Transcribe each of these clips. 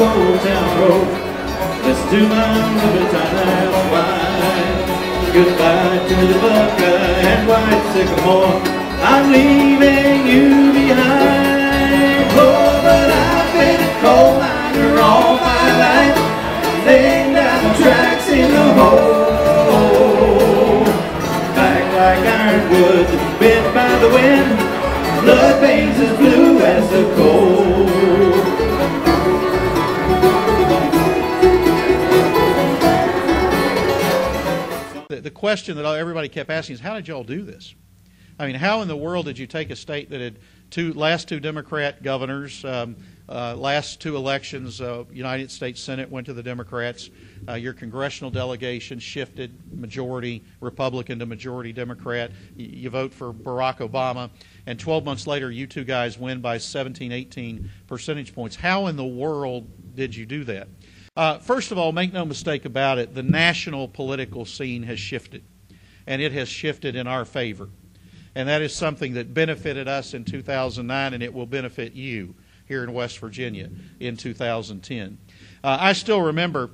Old Town Road. Listen to my river wine. Goodbye to the buckeye and white sycamore. I'm leaving you behind. Oh, but I've been a coal miner all my life, laying down tracks in the hole. Back like ironwood bent by the wind, blood veins as blue as the coal. The question that everybody kept asking is, how did y'all do this? I mean, how in the world did you take a state that had last two Democrat governors, last two elections, United States Senate went to the Democrats, your congressional delegation shifted majority Republican to majority Democrat, you vote for Barack Obama, and 12 months later you two guys win by 17, 18 percentage points. How in the world did you do that? First of all, make no mistake about it, the national political scene has shifted, and it has shifted in our favor. And that is something that benefited us in 2009, and it will benefit you here in West Virginia in 2010. I still remember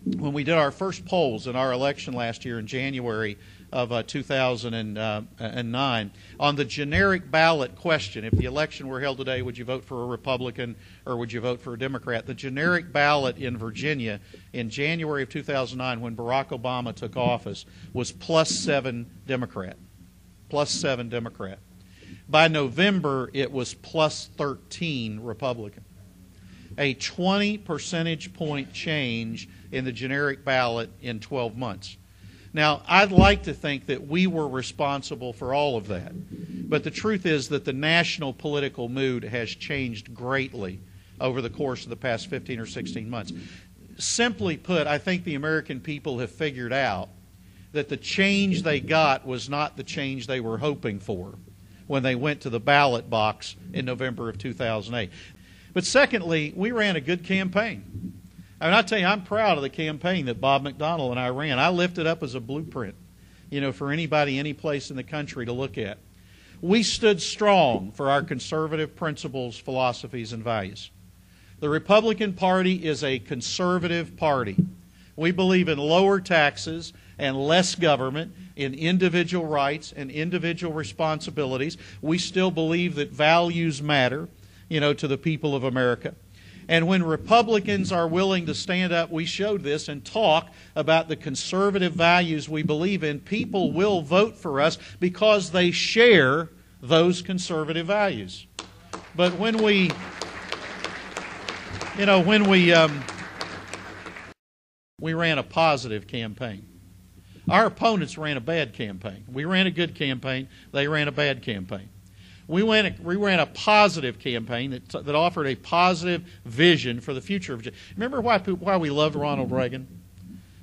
when we did our first polls in our election last year in January of 2009, on the generic ballot question, if the election were held today, would you vote for a Republican or would you vote for a Democrat? The generic ballot in Virginia in January of 2009, when Barack Obama took office, was +7 Democrat. +7 Democrat. By November, it was +13 Republican. A 20 percentage point change in the generic ballot in 12 months. Now, I'd like to think that we were responsible for all of that. But the truth is that the national political mood has changed greatly over the course of the past 15 or 16 months. Simply put, I think the American people have figured out that the change they got was not the change they were hoping for when they went to the ballot box in November of 2008. But secondly, we ran a good campaign. I mean, I tell you, I'm proud of the campaign that Bob McDonnell and I ran. I lifted up as a blueprint, for anybody, any place in the country to look at. We stood strong for our conservative principles, philosophies, and values. The Republican Party is a conservative party. We believe in lower taxes and less government, in individual rights and individual responsibilities. We still believe that values matter, to the people of America. And when Republicans are willing to stand up, we showed this, and talk about the conservative values we believe in, people will vote for us because they share those conservative values. But when we ran a positive campaign. Our opponents ran a bad campaign. We ran a good campaign. They ran a bad campaign. We ran a positive campaign that offered a positive vision for the future of Virginia. Remember why we loved Ronald Reagan?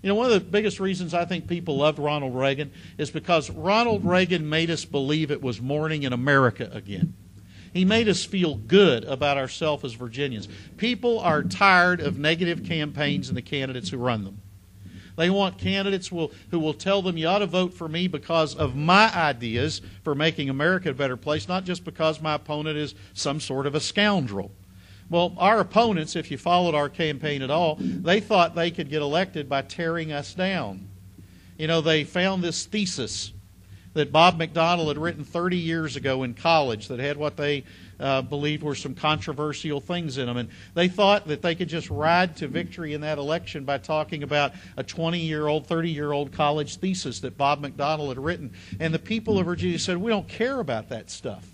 One of the biggest reasons I think people loved Ronald Reagan is because Ronald Reagan made us believe it was morning in America again. He made us feel good about ourselves as Virginians. People are tired of negative campaigns and the candidates who run them. They want candidates who will tell them, you ought to vote for me because of my ideas for making America a better place, not just because my opponent is some sort of a scoundrel. Well, our opponents, if you followed our campaign at all, they thought they could get elected by tearing us down. They found this thesis that Bob McDonnell had written 30 years ago in college that had what they believed were some controversial things in them. And they thought that they could just ride to victory in that election by talking about a 20-year-old, 30-year-old college thesis that Bob McDonnell had written. And the people of Virginia said, we don't care about that stuff.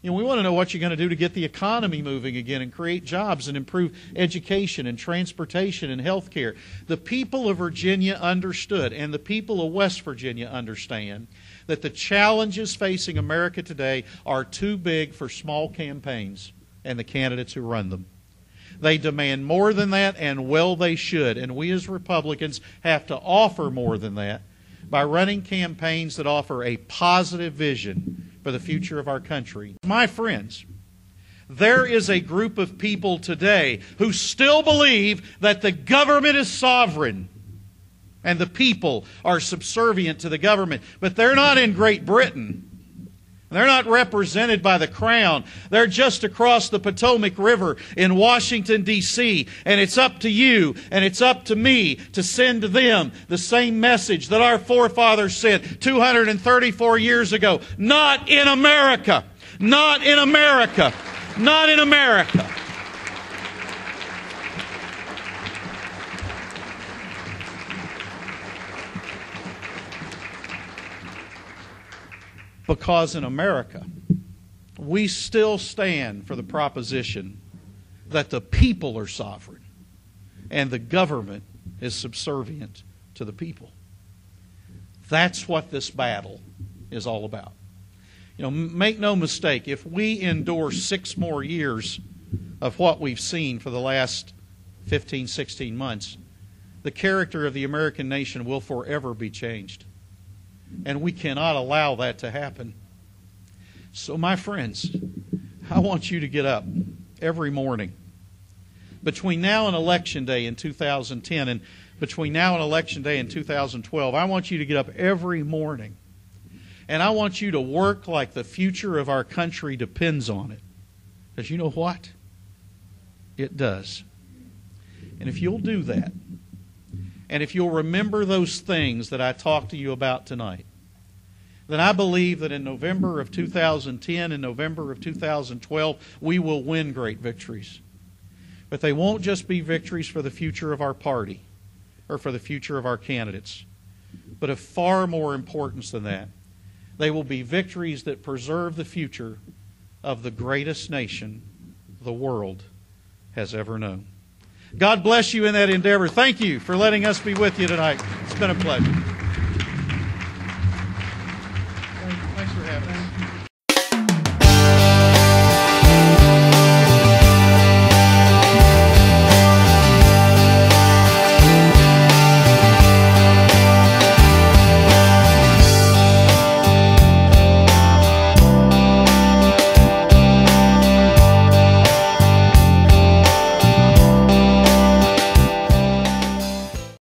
We want to know what you're going to do to get the economy moving again and create jobs and improve education and transportation and health care. The people of Virginia understood, and the people of West Virginia understand, that the challenges facing America today are too big for small campaigns and the candidates who run them. They demand more than that, and well they should. And we as Republicans have to offer more than that by running campaigns that offer a positive vision for the future of our country. My friends, there is a group of people today who still believe that the government is sovereign and the people are subservient to the government. But they're not in Great Britain. They're not represented by the crown. They're just across the Potomac River in Washington, D.C. And it's up to you and it's up to me to send to them the same message that our forefathers sent 234 years ago. Not in America. Not in America. Not in America. Because in America, we still stand for the proposition that the people are sovereign and the government is subservient to the people. That's what this battle is all about. You know, make no mistake, if we endure 6 more years of what we've seen for the last 15, 16 months, the character of the American nation will forever be changed. And we cannot allow that to happen. So, my friends, I want you to get up every morning. Between now and Election Day in 2010 and between now and Election Day in 2012, I want you to get up every morning. And I want you to work like the future of our country depends on it. Because you know what? It does. And if you'll do that, and if you'll remember those things that I talked to you about tonight, then I believe that in November of 2010 and November of 2012, we will win great victories. But they won't just be victories for the future of our party or for the future of our candidates, but of far more importance than that. They will be victories that preserve the future of the greatest nation the world has ever known. God bless you in that endeavor. Thank you for letting us be with you tonight. It's been a pleasure. Thanks for having us.